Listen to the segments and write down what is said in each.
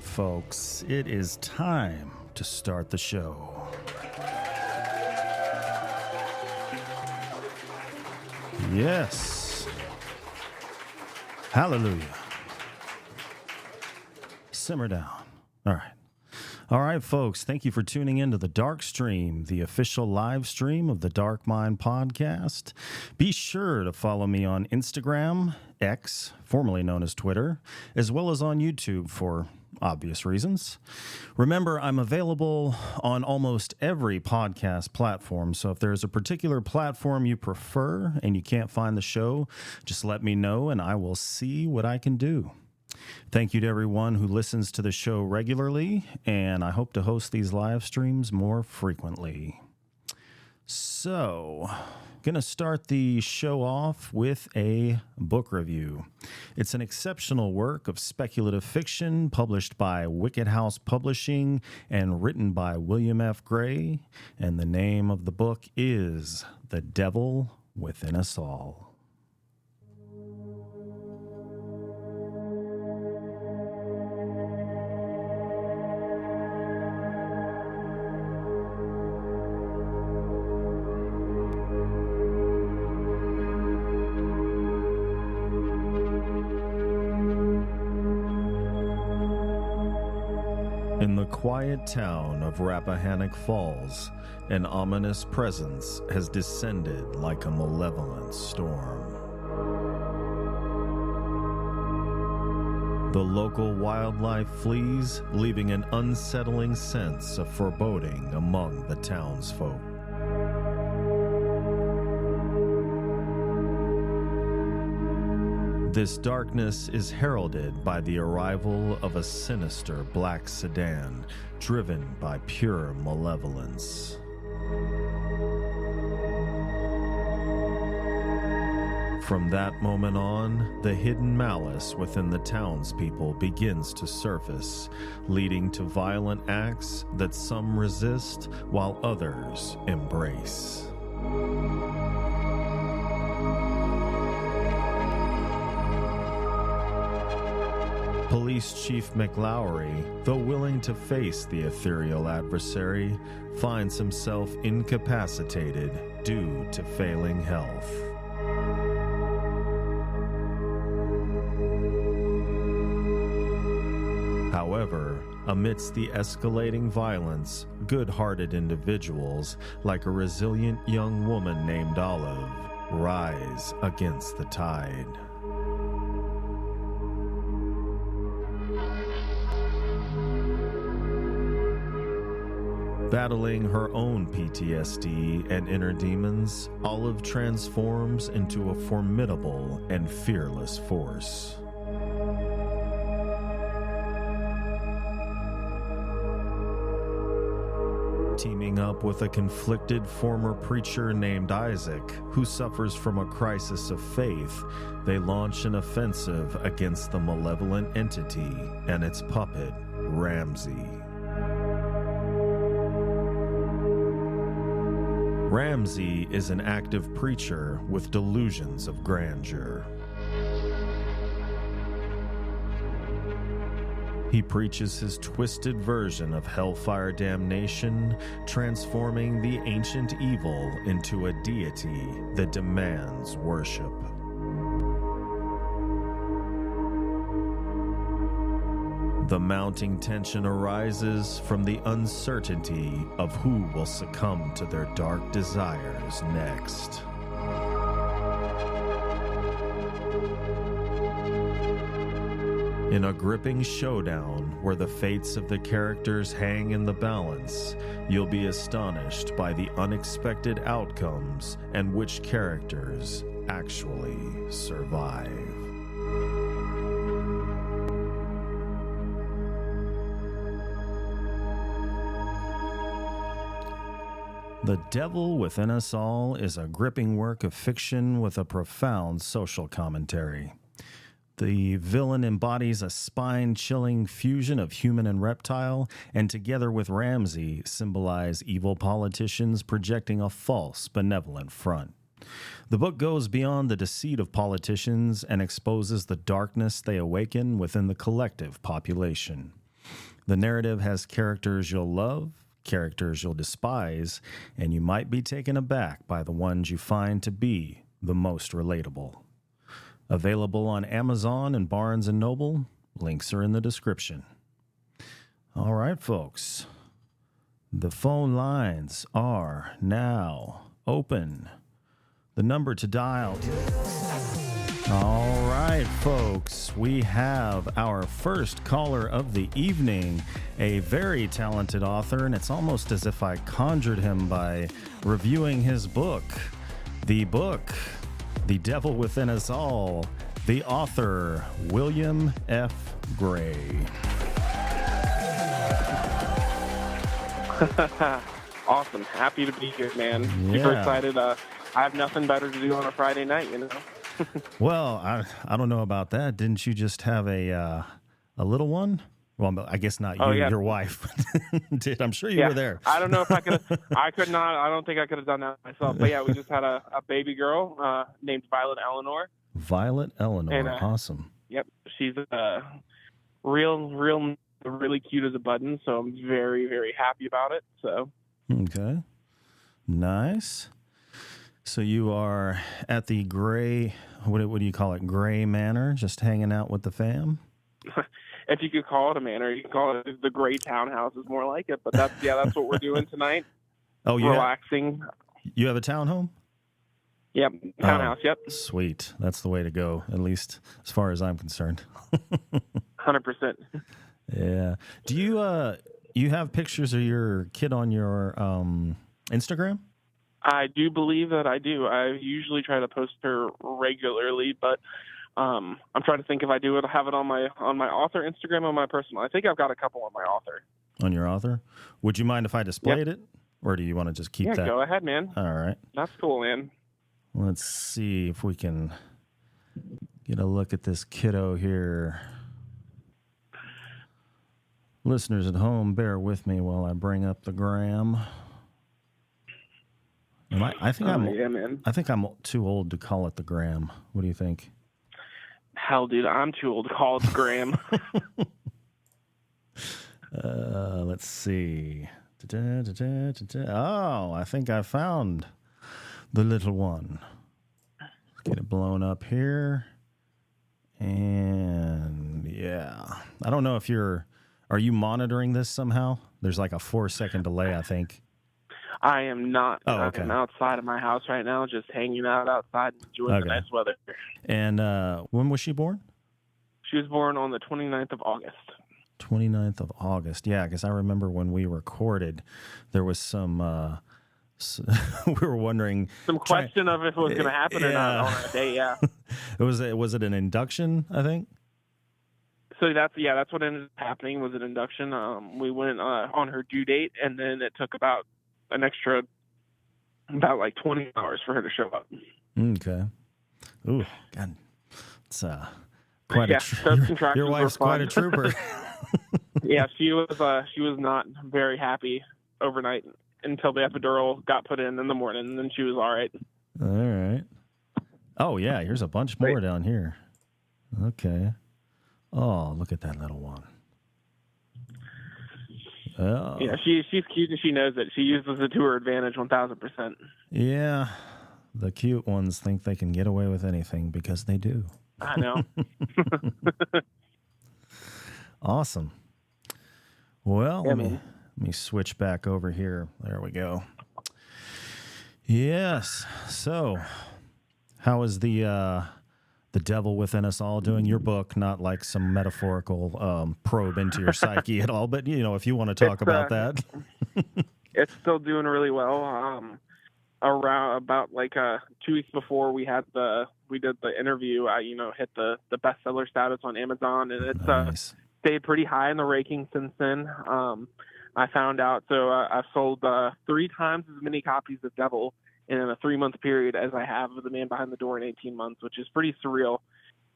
folks, it is time to start the show. Yes. Hallelujah. Simmer down. All right. All right, folks, thank you for tuning in to the Dark Stream, the official live stream of the Dark Mind podcast. Be sure to follow me on Instagram, X, formerly known as Twitter, as well as on YouTube for obvious reasons. Remember, I'm available on almost every podcast platform, so if there's a particular platform you prefer and you can't find the show, just let me know and I will see what I can do. Thank you to everyone who listens to the show regularly, and I hope to host these live streams more frequently. So, going to start the show off with a book review. It's an exceptional work of speculative fiction published by Wicked House Publishing and written by William F. Gray, and the name of the book is The Devil Within Us All. In the quiet town of Rappahannock Falls, an ominous presence has descended like a malevolent storm. The local wildlife flees, leaving an unsettling sense of foreboding among the townsfolk. This darkness is heralded by the arrival of a sinister black sedan driven by pure malevolence. From that moment on, the hidden malice within the townspeople begins to surface, leading to violent acts that some resist while others embrace. Police Chief McLowry, though willing to face the ethereal adversary, finds himself incapacitated due to failing health. However, amidst the escalating violence, good-hearted individuals, like a resilient young woman named Olive, rise against the tide. Battling her own PTSD and inner demons, Olive transforms into a formidable and fearless force. Teaming up with a conflicted former preacher named Isaac, who suffers from a crisis of faith, they launch an offensive against the malevolent entity and its puppet, Ramsey. Ramsey is an active preacher with delusions of grandeur. He preaches his twisted version of hellfire damnation, transforming the ancient evil into a deity that demands worship. The mounting tension arises from the uncertainty of who will succumb to their dark desires next. In a gripping showdown where the fates of the characters hang in the balance, you'll be astonished by the unexpected outcomes and which characters actually survive. The Devil Within Us All is a gripping work of fiction with a profound social commentary. The villain embodies a spine-chilling fusion of human and reptile, and together with Ramsey, symbolize evil politicians projecting a false, benevolent front. The book goes beyond the deceit of politicians and exposes the darkness they awaken within the collective population. The narrative has characters you'll love, characters you'll despise, and you might be taken aback by the ones you find to be the most relatable. Available on Amazon and Barnes & Noble. Links are in the description. All right, folks. The phone lines are now open. The number to dial. All right, folks. We have our first caller of the evening, a very talented author, and it's almost as if I conjured him by reviewing his book. The book, The Devil Within Us All. The author, William F. Gray. Awesome. Happy to be here, man. Super excited. I have nothing better to do on a Friday night, you know? Well, I don't know about that. Didn't you just have a little one? Well, I guess not you, your wife did. I'm sure you were there. I don't know if I could not. I don't think I could have done that myself. But yeah, we just had a baby girl named Violet Eleanor. Violet Eleanor. And, awesome. Yep. She's really cute as a button, so I'm very, very happy about it. So okay, nice. So you are at the Gray, what do you call it, Gray Manor, just hanging out with the fam? If you could call it a manor, you can call it the Gray Townhouse is more like it. But that's what we're doing tonight. Oh, yeah. Relaxing. You have a townhome? Yep, townhouse. Yep. Sweet. That's the way to go, at least as far as I'm concerned. 100%. Yeah. Do you have pictures of your kid on your Instagram? I do believe that I do. I usually try to post her regularly, but I'm trying to think if I do it. Have it on my author Instagram or my personal. I think I've got a couple on my author. On your author? Would you mind if I displayed it, or do you want to just keep that? Yeah, go ahead, man. All right. That's cool, man. Let's see if we can get a look at this kiddo here. Listeners at home, bear with me while I bring up the gram. I think I'm too old to call it the gram. What do you think? Hell, dude, I'm too old to call it the gram. Let's see. Oh, I think I found the little one. Let's get it blown up here. And yeah, I don't know if are you monitoring this somehow? There's like a 4-second delay, I think. I am not. Oh, okay. I'm outside of my house right now, just hanging out outside, enjoying the nice weather. And when was she born? She was born on the 29th of August. 29th of August. Yeah, because I remember when we recorded, there was some, we were wondering. Some question of if it was going to happen or not on that day, yeah. Was it an induction, I think? So that's what ended up happening was an induction. We went on her due date, and then it took about 20 hours for her to show up. Okay. Ooh, God. It's quite a your wife's quite a trooper. Yeah, she was not very happy overnight until the epidural got put in the morning, and then she was all right. All right. Oh, yeah, here's a bunch more down here. Okay. Oh, look at that little one. Oh. Yeah, she's cute and she knows it. She uses it to her advantage 1,000%. Yeah, the cute ones think they can get away with anything because they do. I know. Awesome. Well, let me switch back over here. There we go. Yes. So, how is the Devil Within Us All doing? Your book, not like some metaphorical probe into your psyche at all, but if you want to talk about that. It's still doing really well. Around about 2 weeks before we did the interview, I hit the bestseller status on Amazon, and it's nice. Stayed pretty high in the ranking since then. I found out, so I've sold 3 times as many copies of Devil in a 3-month period as I have of The Man Behind the Door in 18 months, which is pretty surreal.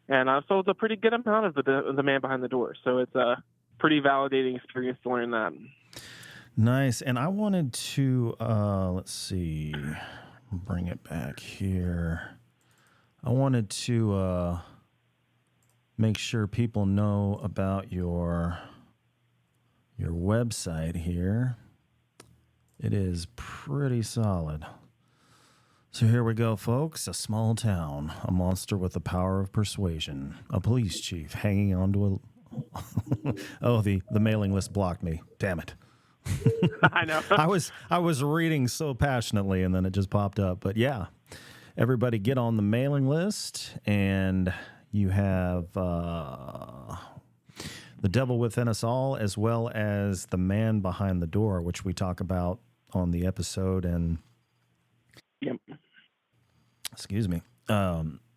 And I've sold a pretty good amount of the Man Behind the Door, so it's a pretty validating experience to learn that. Nice. And I wanted to, let's see, bring it back here. I wanted to make sure people know about your your website here. It is pretty solid. So here we go, folks. A small town, a monster with the power of persuasion, a police chief hanging onto a... oh, the mailing list blocked me. Damn it. I know. I was reading so passionately, and then it just popped up. But yeah, everybody get on the mailing list, and you have The Devil Within Us All, as well as The Man Behind the Door, which we talk about on the episode, and yep. Excuse me,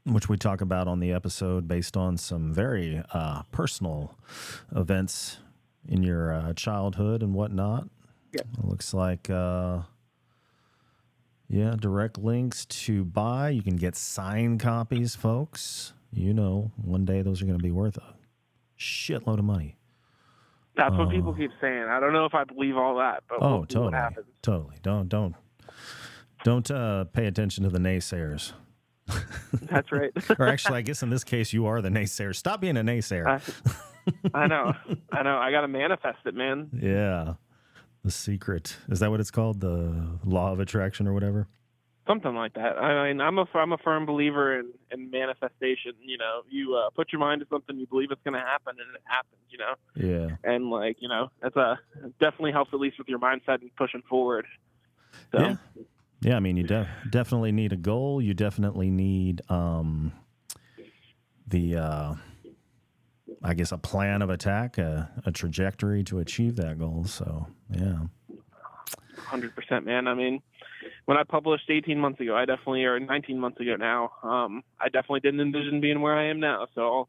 which we talk about on the episode based on some very personal events in your childhood and whatnot. Yep. It looks like, direct links to buy. You can get signed copies, folks. You know, one day those are going to be worth a shitload of money. That's what people keep saying. I don't know if I believe all that, but we'll see what happens. Totally. Don't pay attention to the naysayers. That's right. Or actually, I guess in this case, you are the naysayer. Stop being a naysayer. I know. I got to manifest it, man. Yeah. The secret. Is that what it's called? The law of attraction or whatever? Something like that. I mean, I'm a firm believer in manifestation. You know, you put your mind to something, you believe it's going to happen, and it happens. You know. Yeah. And it definitely helps at least with your mindset and pushing forward. So. Yeah. Yeah. I mean, you definitely need a goal. You definitely need a plan of attack, a trajectory to achieve that goal. So yeah. 100%, man. I mean, when I published 18 months ago, or 19 months ago now, I definitely didn't envision being where I am now. So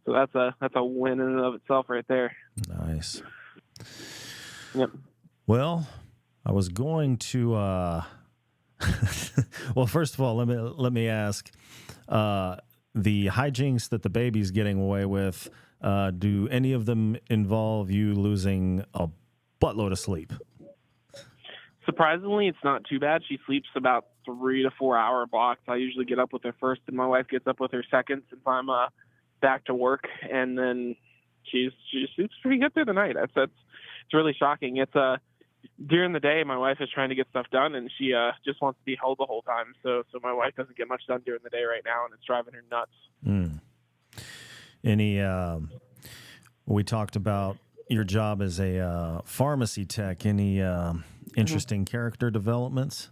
that's a win in and of itself right there. Nice. Yep. Well, I was going to, well, first of all, let me ask, the hijinks that the baby's getting away with, do any of them involve you losing a buttload of sleep? Surprisingly, it's not too bad. She sleeps about 3 to 4 hour blocks. I usually get up with her first, and my wife gets up with her second since I'm back to work, and then she sleeps pretty good through the night. It's really shocking. It's during the day, my wife is trying to get stuff done, and she just wants to be held the whole time. So my wife doesn't get much done during the day right now, and it's driving her nuts. Any we talked about your job as a pharmacy tech. Any interesting character developments?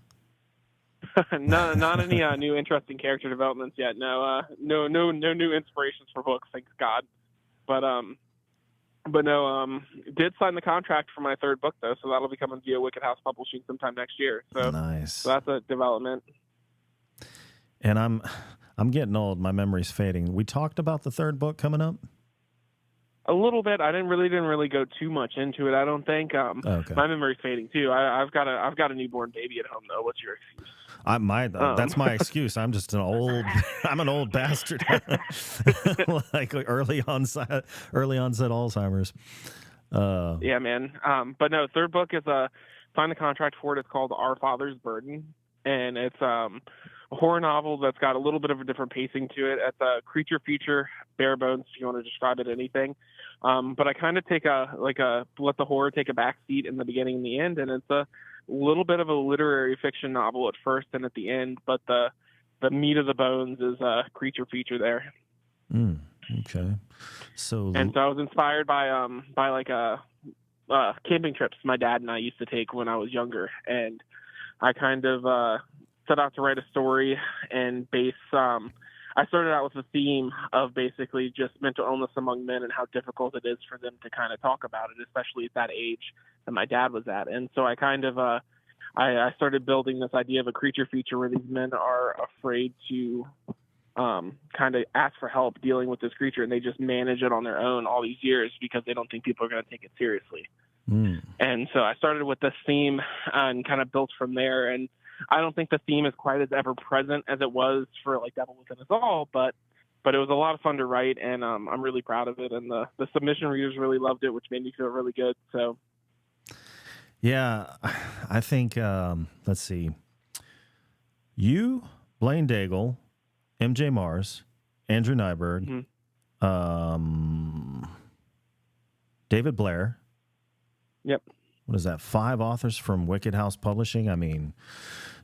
No, not any new interesting character developments yet. No new inspirations for books, thank God. But no, did sign the contract for my third book though, so that'll be coming via Wicked House Publishing sometime next year. So nice. So that's a development. And I'm getting old. My memory's fading. We talked about the third book coming up. A little bit. I didn't really go too much into it. I don't think. Okay. My memory's fading too. I've got a newborn baby at home though. What's your excuse? That's my excuse. I'm just I'm an old bastard. like early onset Alzheimer's. Yeah, man. But no, third book is signed the contract for it. It's called Our Father's Burden, and it's a horror novel that's got a little bit of a different pacing to it. It's a creature feature, bare bones, if you want to describe it anything. But I kind of let the horror take a back seat in the beginning and the end, and it's a little bit of a literary fiction novel at first and at the end, but the meat of the bones is a creature feature there. Okay. So I was inspired by camping trips my dad and I used to take when I was younger, and I kind of set out to write a story and base. I started out with the theme of basically just mental illness among men and how difficult it is for them to kind of talk about it, especially at that age that my dad was at. And so I kind of I started building this idea of a creature feature where these men are afraid to kind of ask for help dealing with this creature, and they just manage it on their own all these years because they don't think people are going to take it seriously. And so I started with this theme and kind of built from there. And I don't think the theme is quite as ever present as it was for like Devil Within Us All, but it was a lot of fun to write, and I'm really proud of it. And the submission readers really loved it, which made me feel really good. So, yeah, I think let's see, you, Blaine Daigle, MJ Mars, Andrew Nyberg, David Blair, Yep. What is that? 5 authors from Wicked House Publishing. I mean,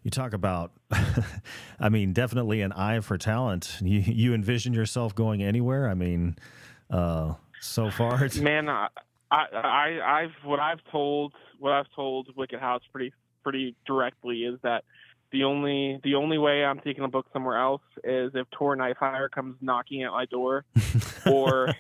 you talk about, I mean, definitely an eye for talent. You envision yourself going anywhere? I mean, so far, Man, I've what I've told Wicked House pretty directly is that the only way I'm taking a book somewhere else is if Tor Nightfire comes knocking at my door, or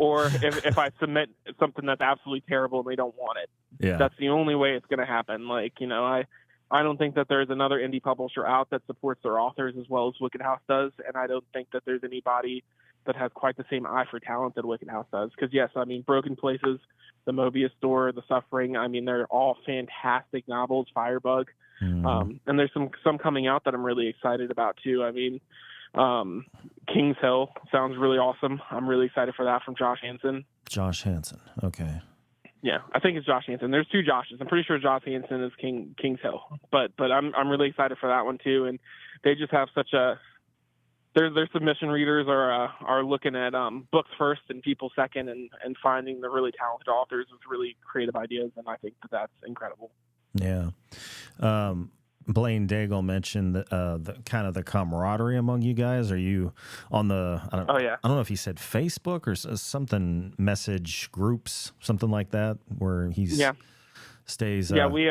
or if I submit something that's absolutely terrible and they don't want it. Yeah. That's the only way it's going to happen. Like, I don't think that there's another indie publisher out that supports their authors as well as Wicked House does, and I don't think that there's anybody that has quite the same eye for talent that Wicked House does. Because yes, I mean, Broken Places, The Mobius Store, The Suffering, I mean, they're all fantastic novels. Firebug, and there's some coming out that I'm really excited about too. I mean, King's Hill sounds really awesome. I'm really excited for that from Josh Hansen. Josh Hansen. Okay. Yeah, I think it's Josh Hansen. There's 2 Joshes. I'm pretty sure Josh Hansen is King's Hill, but I'm really excited for that one too. And they just have such a their submission readers are looking at books first and people second, and finding the really talented authors with really creative ideas, and I think that's incredible. Yeah. Blaine Daigle mentioned the kind of the camaraderie among you guys. Are you on the? I don't know if he said Facebook or something, message groups, something like that, where he's stays. Yeah, we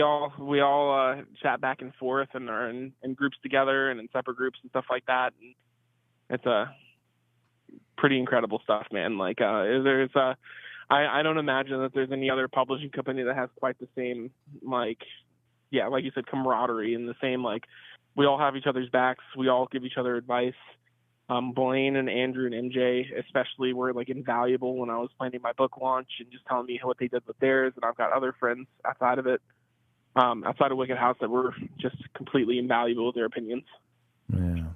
all chat back and forth and are in groups together and in separate groups and stuff like that. And it's pretty incredible stuff, man. Like I don't imagine that there's any other publishing company that has quite the same like you said, camaraderie, and the same, like, we all have each other's backs. We all give each other advice. Blaine and Andrew and MJ especially were like invaluable when I was planning my book launch and just telling me what they did with theirs. And I've got other friends outside of it, outside of Wicked House, that were just completely invaluable with their opinions. Yeah.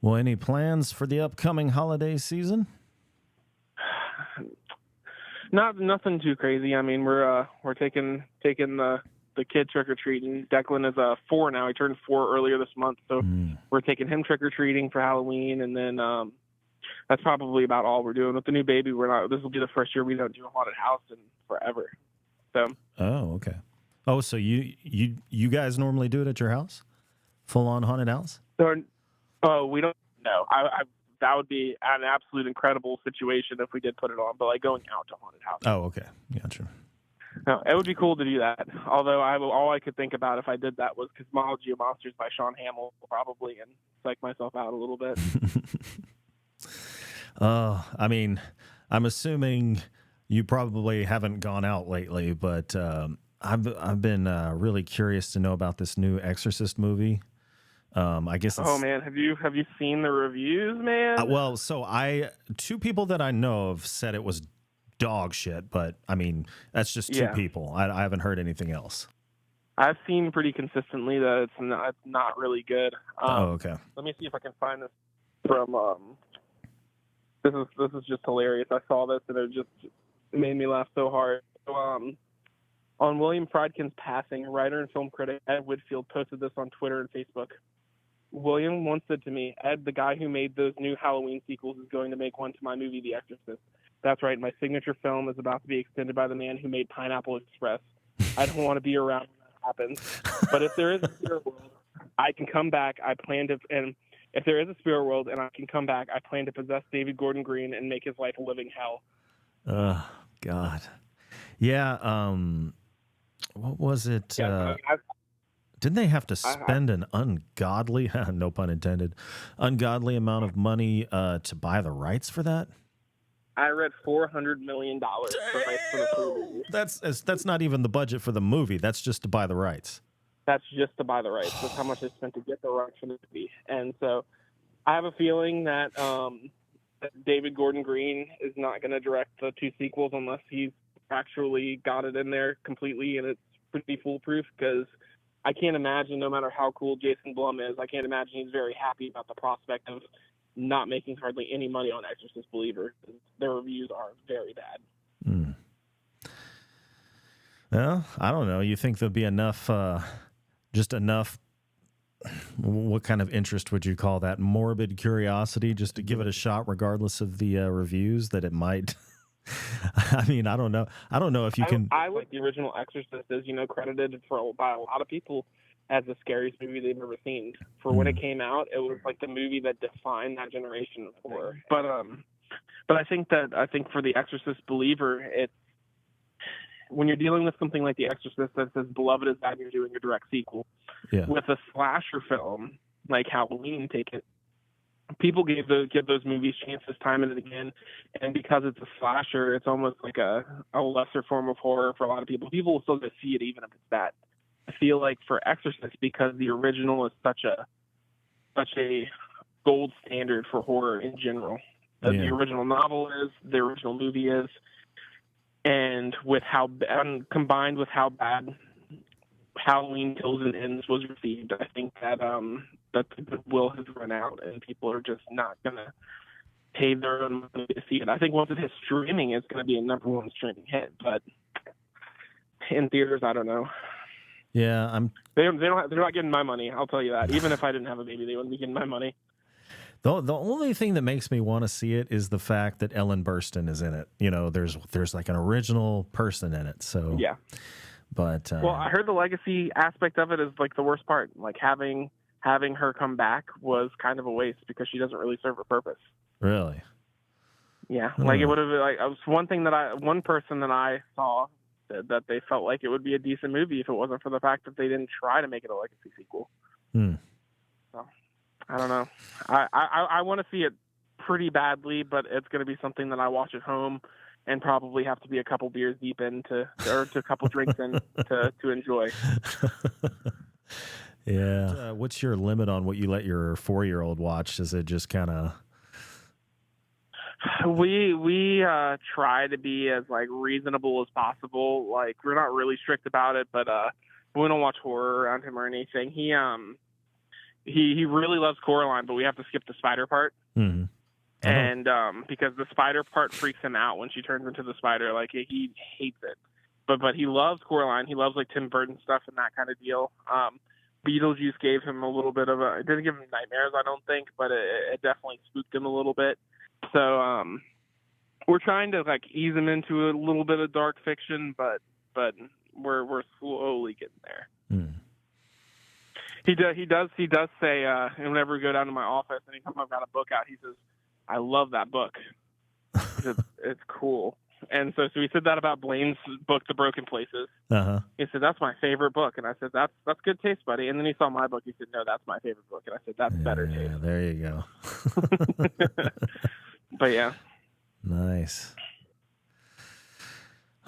Well, any plans for the upcoming holiday season? Nothing too crazy. I mean, we're taking the kid trick or treating. Declan is 4 now. He turned 4 earlier this month, so we're taking him trick or treating for Halloween, and then that's probably about all we're doing with the new baby. This will be the first year we don't do a haunted house in forever. So. Oh, okay. Oh, so you guys normally do it at your house? Full on haunted house? Oh, we don't know. That would be an absolute incredible situation if we did put it on, but like going out to haunted house. Oh, okay. Gotcha. No, it would be cool to do that. Although all I could think about if I did that was Cosmology of Monsters by Sean Hamill, probably, and psych myself out a little bit. I mean, I'm assuming you probably haven't gone out lately, but I've been really curious to know about this new Exorcist movie. I guess. Oh man, have you seen the reviews, man? Well, so 2 people that I know of said it was dog shit, but I mean that's just 2 people. I haven't heard anything else. I've seen pretty consistently that it's not really good. Okay. Let me see if I can find this from. This is just hilarious. I saw this and it made me laugh so hard. So, on William Friedkin's passing, writer and film critic Ed Whitfield posted this on Twitter and Facebook. William once said to me, "Ed, the guy who made those new Halloween sequels, is going to make one to my movie, The Exorcist. That's right, my signature film is about to be extended by the man who made Pineapple Express. I don't want to be around when that happens. But if there is a spirit world, I can come back. And if there is a spirit world and I can come back, I plan to possess David Gordon Green and make his life a living hell." God. Yeah. What was it? Yeah, didn't they have to spend an ungodly, no pun intended, ungodly amount of money to buy the rights for that? I read $400 million for the movie. That's not even the budget for the movie. That's just to buy the rights. That's just to buy the rights. That's how much they spent to get the rights for the movie. And so I have a feeling that David Gordon Green is not going to direct the 2 sequels unless he's actually got it in there completely and it's pretty foolproof, because I can't imagine, no matter how cool Jason Blum is, I can't imagine he's very happy about the prospect of not making hardly any money on Exorcist Believer. Their reviews are very bad. Well, I don't know. You think there'll be enough, just enough, what kind of interest would you call that? Morbid curiosity, just to give it a shot regardless of the reviews, that it might I mean, I don't know. I don't know if you can. I like the original Exorcist is, credited by a lot of people as the scariest movie they've ever seen. For when it came out, it was like the movie that defined that generation of horror. But I think for the Exorcist believer, it's when you're dealing with something like The Exorcist that's as beloved as that, you're doing a direct sequel. Yeah. With a slasher film like Halloween, take it. People give those movies chances time and again, and because it's a slasher, it's almost like a lesser form of horror for a lot of people. People will still go see it even if it's bad. I feel like for Exorcist, because the original is such a gold standard for horror in general. The original novel is, the original movie is, and combined with how bad Halloween Kills and Ends was received, I think that the goodwill has run out and people are just not gonna pay their own money to see it. I think once it hits streaming, it's gonna be a #1 streaming hit, but in theaters, I don't know. Yeah, they're not getting my money. I'll tell you that. Even if I didn't have a baby, they wouldn't be getting my money. The only thing that makes me want to see it is the fact that Ellen Burstyn is in it. There's like an original person in it. So yeah. But well, I heard the legacy aspect of it is like the worst part. Like having her come back was kind of a waste because she doesn't really serve a purpose. Really? Yeah. Like it would have been like, it was one person that I saw that they felt like it would be a decent movie if it wasn't for the fact that they didn't try to make it a legacy sequel. So I don't know. I want to see it pretty badly, but it's going to be something that I watch at home and probably have to be a couple beers deep or a couple drinks in to enjoy. Yeah. What's your limit on what you let your 4-year-old watch? Is it just kind of... We try to be as like reasonable as possible. Like we're not really strict about it, but we don't watch horror around him or anything. He really loves Coraline, but we have to skip the spider part. Mm-hmm. And because the spider part freaks him out when she turns into the spider, like he hates it. But he loves Coraline. He loves like Tim Burton stuff and that kind of deal. Beetlejuice gave him a little bit of it didn't give him nightmares, I don't think, but it definitely spooked him a little bit. So we're trying to like ease him into a little bit of dark fiction, but we're slowly getting there. Mm. He does say whenever we go down to my office and anytime I've got a book out, he says, "I love that book." He says, "It's cool." And so he said that about Blaine's book, The Broken Places. Uh-huh. He said, "That's my favorite book." And I said, that's good taste, buddy. And then he saw my book. He said, "No, that's my favorite book." And I said, "That's better taste." Yeah, there you go. But yeah. Nice.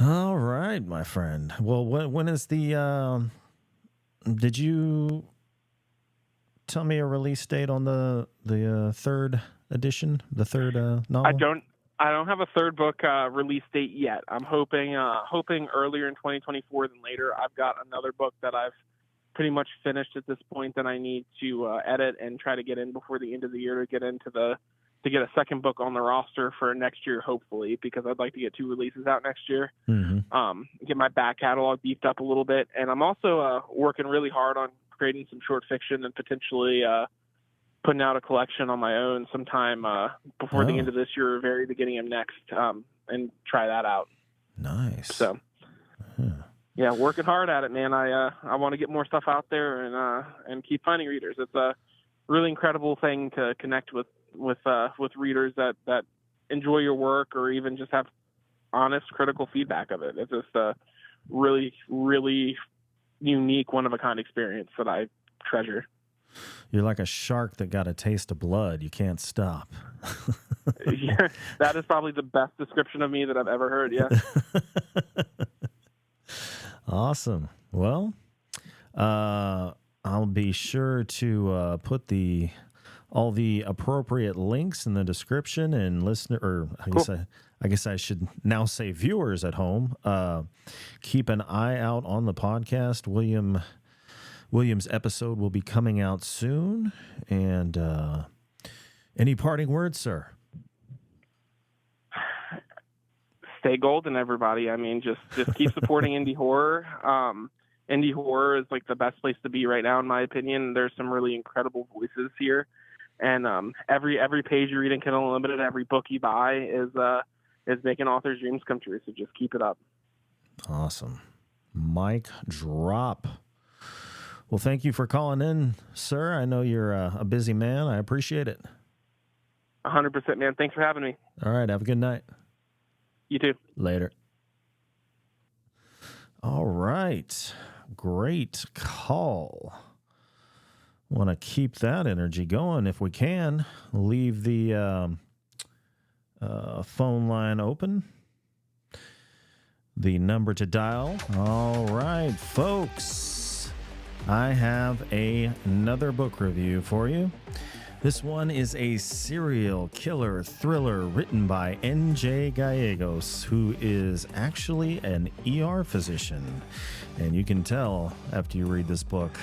All right, my friend. Well, when is the... did you tell me a release date on the third edition, the third novel? I don't have a third book release date yet. I'm hoping earlier in 2024 than later. I've got another book that I've pretty much finished at this point that I need to edit and try to get in before the end of the year to get a second book on the roster for next year, hopefully, because I'd like to get 2 releases out next year. Mm-hmm. Get my back catalog beefed up a little bit. And I'm also working really hard on creating some short fiction and potentially putting out a collection on my own sometime before the end of this year or very beginning of next, and try that out. Nice. So, yeah, working hard at it, man. I want to get more stuff out there and keep finding readers. It's a really incredible thing to connect with readers that enjoy your work or even just have honest, critical feedback of it. It's just a really, really unique, one-of-a-kind experience that I treasure. You're like a shark that got a taste of blood. You can't stop. Yeah, that is probably the best description of me that I've ever heard. Yeah. Awesome. Well, I'll be sure to put all the appropriate links in the description, and I guess I should now say viewers at home. Keep an eye out on the podcast. William's episode will be coming out soon. And any parting words, sir? Stay golden, everybody. I mean, just keep supporting indie horror. Indie horror is like the best place to be right now, in my opinion. There's some really incredible voices here, and every page you read in Kindle Unlimited, every book you buy is is making authors' dreams come true. So just keep it up. Awesome. Mic drop. Well, thank you for calling in, sir. I know you're a busy man. I appreciate it. 100%, man. Thanks for having me. All right. Have a good night. You too. Later. All right. Great call. Want to keep that energy going if we can. Leave the phone line open. The number to dial. All right, folks. I have another book review for you. This one is a serial killer thriller written by N.J. Gallegos, who is actually an ER physician. And you can tell after you read this book.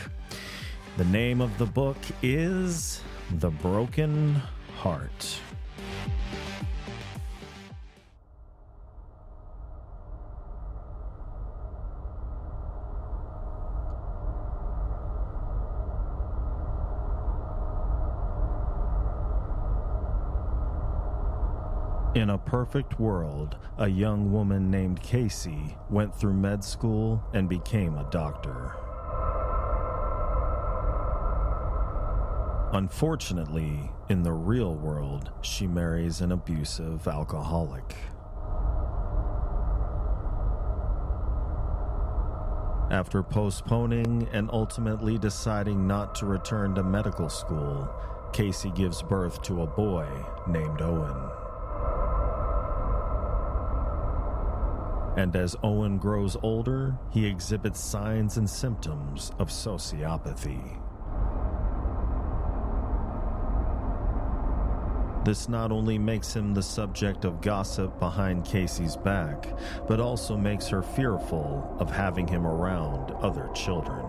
The name of the book is The Broken Heart. In a perfect world, a young woman named Casey went through med school and became a doctor. Unfortunately, in the real world, she marries an abusive alcoholic. After postponing and ultimately deciding not to return to medical school, Casey gives birth to a boy named Owen. And as Owen grows older, he exhibits signs and symptoms of sociopathy. This not only makes him the subject of gossip behind Casey's back, but also makes her fearful of having him around other children.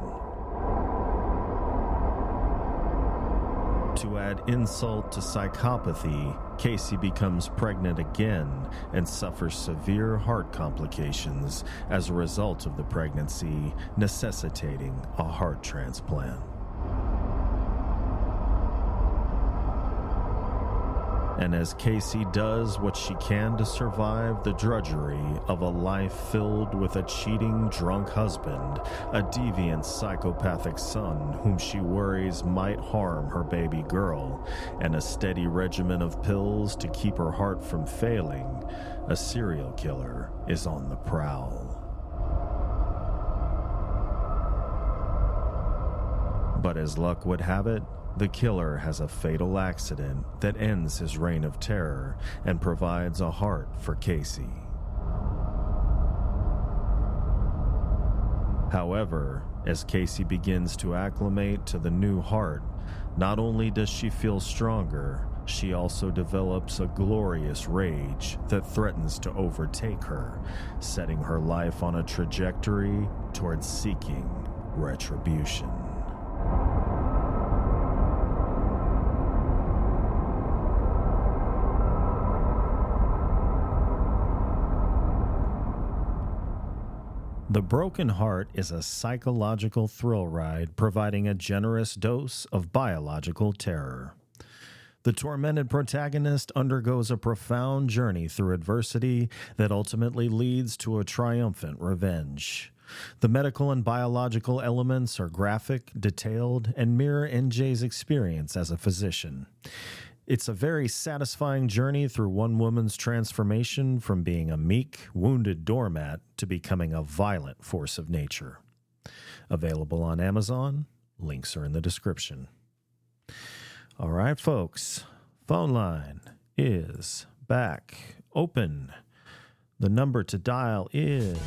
To add insult to psychopathy, Casey becomes pregnant again and suffers severe heart complications as a result of the pregnancy, necessitating a heart transplant. And as Casey does what she can to survive the drudgery of a life filled with a cheating, drunk husband, a deviant, psychopathic son whom she worries might harm her baby girl, and a steady regimen of pills to keep her heart from failing, a serial killer is on the prowl. But as luck would have it, the killer has a fatal accident that ends his reign of terror and provides a heart for Casey. However, as Casey begins to acclimate to the new heart, not only does she feel stronger, she also develops a glorious rage that threatens to overtake her, setting her life on a trajectory towards seeking retribution. The Broken Heart is a psychological thrill ride providing a generous dose of biological terror. The tormented protagonist undergoes a profound journey through adversity that ultimately leads to a triumphant revenge. The medical and biological elements are graphic, detailed, and mirror NJ's experience as a physician. It's a very satisfying journey through one woman's transformation from being a meek, wounded doormat to becoming a violent force of nature. Available on Amazon. Links are in the description. All right, folks. Phone line is back open. The number to dial is...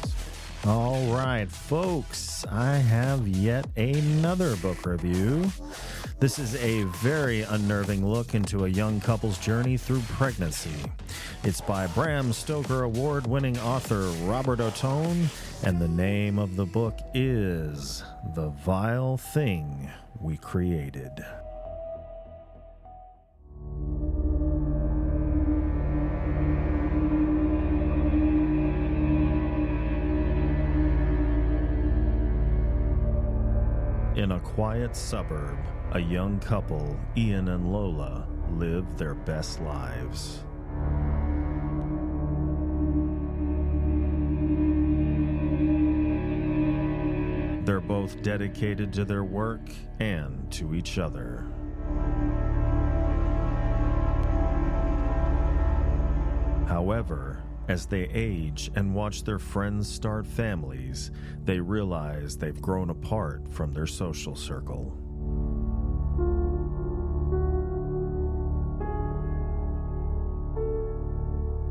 All right, folks. I have yet another book review. This is a very unnerving look into a young couple's journey through pregnancy. It's by Bram Stoker Award-winning author Robert Ottone, and the name of the book is The Vile Thing We Created. In a quiet suburb, a young couple, Ian and Lola, live their best lives. They're both dedicated to their work and to each other. However, as they age and watch their friends start families, they realize they've grown apart from their social circle.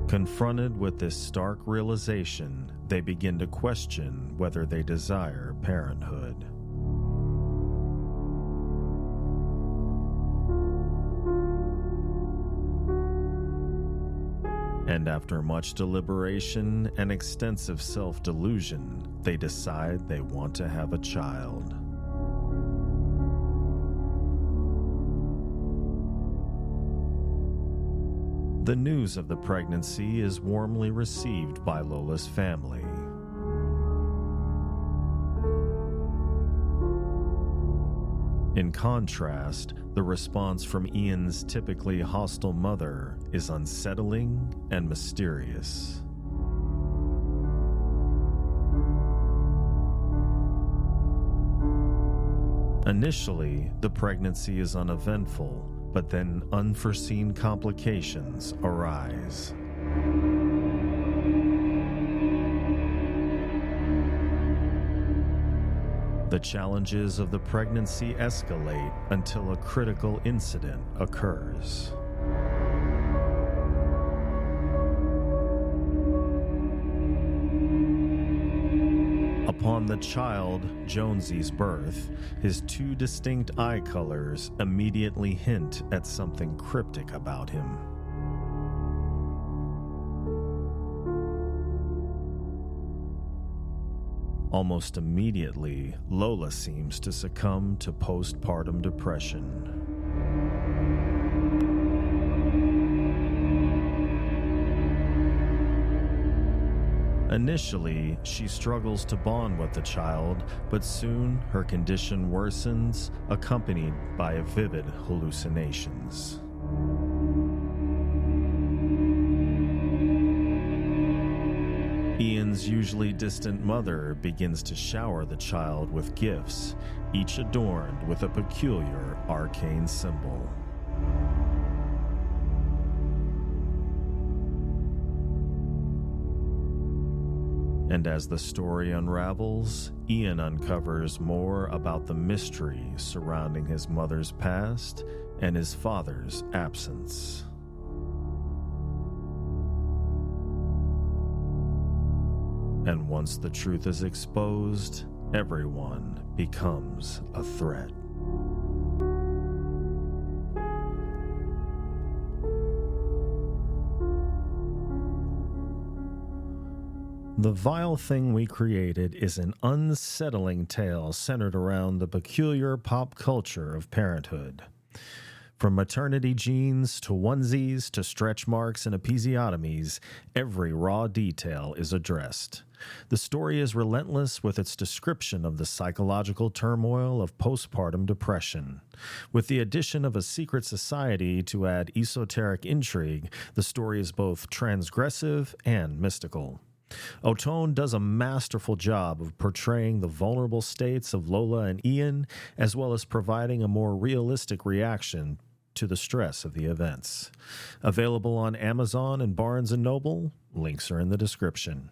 Confronted with this stark realization, they begin to question whether they desire parenthood. And after much deliberation and extensive self-delusion, they decide they want to have a child. The news of the pregnancy is warmly received by Lola's family. In contrast, the response from Ian's typically hostile mother is unsettling and mysterious. Initially, the pregnancy is uneventful, but then unforeseen complications arise. The challenges of the pregnancy escalate until a critical incident occurs. Upon the child, Jonesy's birth, his two distinct eye colors immediately hint at something cryptic about him. Almost immediately, Lola seems to succumb to postpartum depression. Initially, she struggles to bond with the child, but soon her condition worsens, accompanied by vivid hallucinations. Ian's usually distant mother begins to shower the child with gifts, each adorned with a peculiar arcane symbol. And as the story unravels, Ian uncovers more about the mystery surrounding his mother's past and his father's absence. And once the truth is exposed, everyone becomes a threat. The Vile Thing We Created is an unsettling tale centered around the peculiar pop culture of parenthood. From maternity genes to onesies to stretch marks and episiotomies, every raw detail is addressed. The story is relentless with its description of the psychological turmoil of postpartum depression. With the addition of a secret society to add esoteric intrigue, the story is both transgressive and mystical. Ottone does a masterful job of portraying the vulnerable states of Lola and Ian, as well as providing a more realistic reaction to the stress of the events. Available on Amazon and Barnes & Noble. Links are in the description.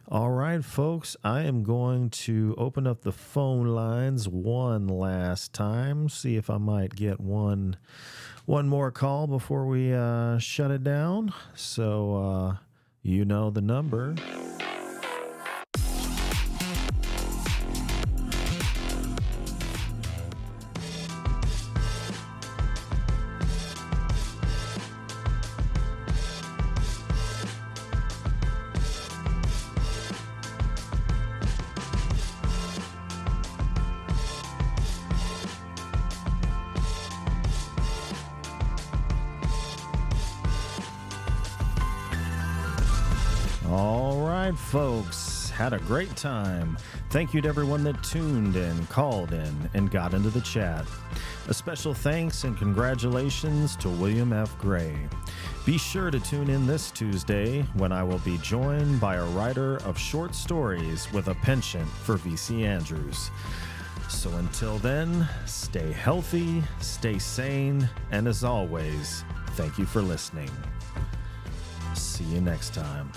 All right, folks, I am going to open up the phone lines one last time, see if I might get one more call before we shut it down. So, you know the number. All right, folks, had a great time. Thank you to everyone that tuned in, called in, and got into the chat. A special thanks and congratulations to William F. Gray. Be sure to tune in this Tuesday when I will be joined by a writer of short stories with a penchant for V.C. Andrews. So until then, stay healthy, stay sane, and as always, thank you for listening. See you next time.